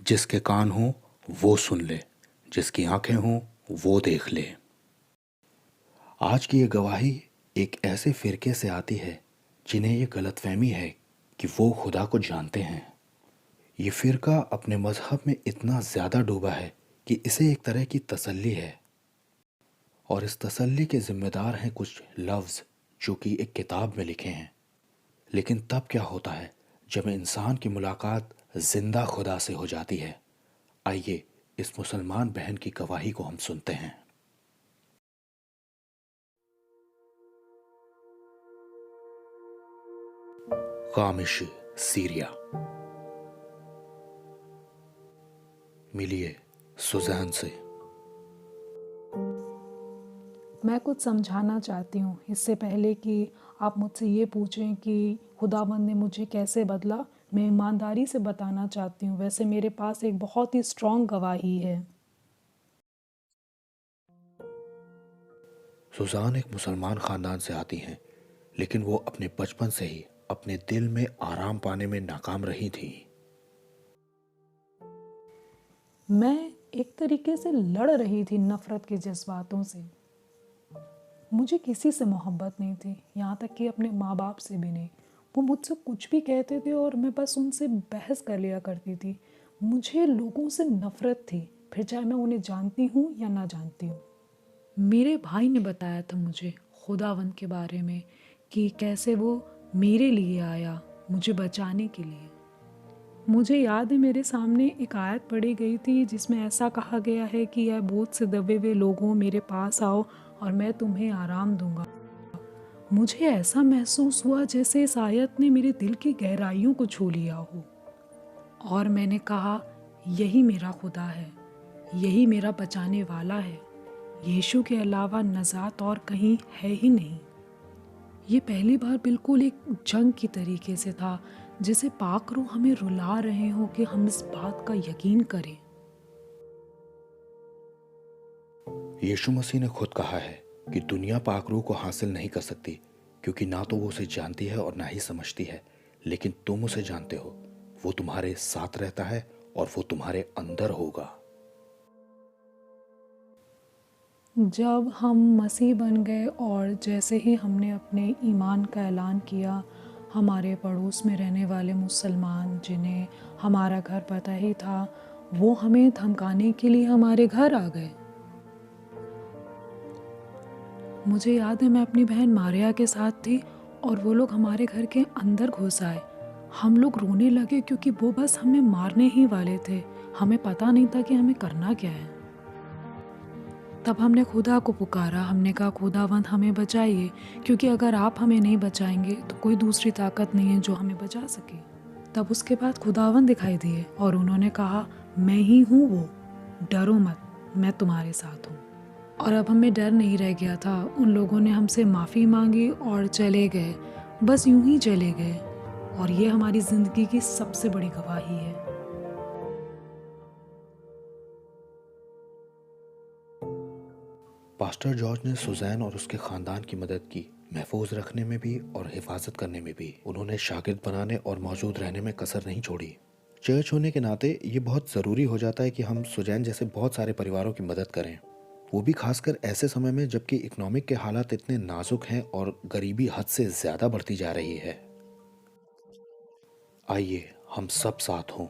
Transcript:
जिसके कान हों वो सुन ले, जिसकी आंखें हों वो देख ले। आज की ये गवाही एक ऐसे फिरके से आती है जिन्हें ये गलतफहमी है कि वो खुदा को जानते हैं। ये फिरका अपने मजहब में इतना ज़्यादा डूबा है कि इसे एक तरह की तसल्ली है, और इस तसल्ली के जिम्मेदार हैं कुछ लफ्ज़ जो कि एक किताब में लिखे हैं। लेकिन तब क्या होता है जब इंसान की मुलाकात जिंदा खुदा से हो जाती है? आइए इस मुसलमान बहन की गवाही को हम सुनते हैं। कामिश, सीरिया। मिलिए सुजैन से। मैं कुछ समझाना चाहती हूँ इससे पहले कि आप मुझसे ये पूछें कि खुदावंद ने मुझे कैसे बदला। मैं ईमानदारी से बताना चाहती हूँ। वैसे मेरे पास एक बहुत ही स्ट्रॉन्ग गवाही है। सुजान एक मुसलमान ख़ानदान से आती हैं, लेकिन वो अपने बचपन से ही अपने दिल में आराम पाने में नाकाम रही थी। मैं एक तरीके से लड़ रही थी नफ़रत के जज्बातों से। मुझे किसी से मोहब्बत नहीं थी, यहाँ तक कि अपने माँ बाप से भी नहीं। वो मुझसे कुछ भी कहते थे और मैं बस उनसे बहस कर लिया करती थी। मुझे लोगों से नफ़रत थी, फिर चाहे मैं उन्हें जानती हूँ या ना जानती हूँ। मेरे भाई ने बताया था मुझे खुदावंद के बारे में कि कैसे वो मेरे लिए आया, मुझे बचाने के लिए। मुझे याद है मेरे सामने एक आयत पढ़ी गई थी जिसमें ऐसा कहा गया है कि यह बोझ से दबे हुए लोगों मेरे पास आओ और मैं तुम्हें आराम दूंगा। मुझे ऐसा महसूस हुआ जैसे इस आयत ने मेरे दिल की गहराइयों को छू लिया हो, और मैंने कहा यही मेरा खुदा है, यही मेरा बचाने वाला है। यीशु के अलावा नजात और कहीं है ही नहीं। ये पहली बार बिल्कुल एक जंग की तरीके से था, जैसे पाक रूह हमें रुला रहे हो कि हम इस बात का यकीन करें। यीशु मसीह ने खुद कहा है कि दुनिया पाक रूह को हासिल नहीं कर सकती, क्योंकि ना तो वो उसे जानती है और ना ही समझती है। लेकिन तुम उसे जानते हो, वो तुम्हारे साथ रहता है और वो तुम्हारे अंदर होगा। जब हम मसीह बन गए और जैसे ही हमने अपने ईमान का ऐलान किया, हमारे पड़ोस में रहने वाले मुसलमान जिन्हें हमारा घर पता ही था, वो हमें धमकाने के लिए हमारे घर आ गए। मुझे याद है मैं अपनी बहन मारिया के साथ थी और वो लोग हमारे घर के अंदर घुस आए। हम लोग रोने लगे क्योंकि वो बस हमें मारने ही वाले थे। हमें पता नहीं था कि हमें करना क्या है। तब हमने खुदा को पुकारा। हमने कहा खुदावंद हमें बचाइए, क्योंकि अगर आप हमें नहीं बचाएंगे तो कोई दूसरी ताकत नहीं है जो हमें बचा सके। तब उसके बाद खुदावंद दिखाई दिए और उन्होंने कहा मैं ही हूँ वो, डरो मत, मैं तुम्हारे साथ हूँ। और अब हमें डर नहीं रह गया था। उन लोगों ने हमसे माफ़ी मांगी और चले गए, बस यूं ही चले गए। और ये हमारी ज़िंदगी की सबसे बड़ी गवाही है। पास्टर जॉर्ज ने सुजैन और उसके ख़ानदान की मदद की, महफूज रखने में भी और हिफाजत करने में भी। उन्होंने शागिर्द बनाने और मौजूद रहने में कसर नहीं छोड़ी। चर्च होने के नाते ये बहुत ज़रूरी हो जाता है कि हम सुजैन जैसे बहुत सारे परिवारों की मदद करें, वो भी खासकर ऐसे समय में जबकि इकोनॉमिक के हालात इतने नाजुक हैं और गरीबी हद से ज़्यादा बढ़ती जा रही है। आइए हम सब साथ हों।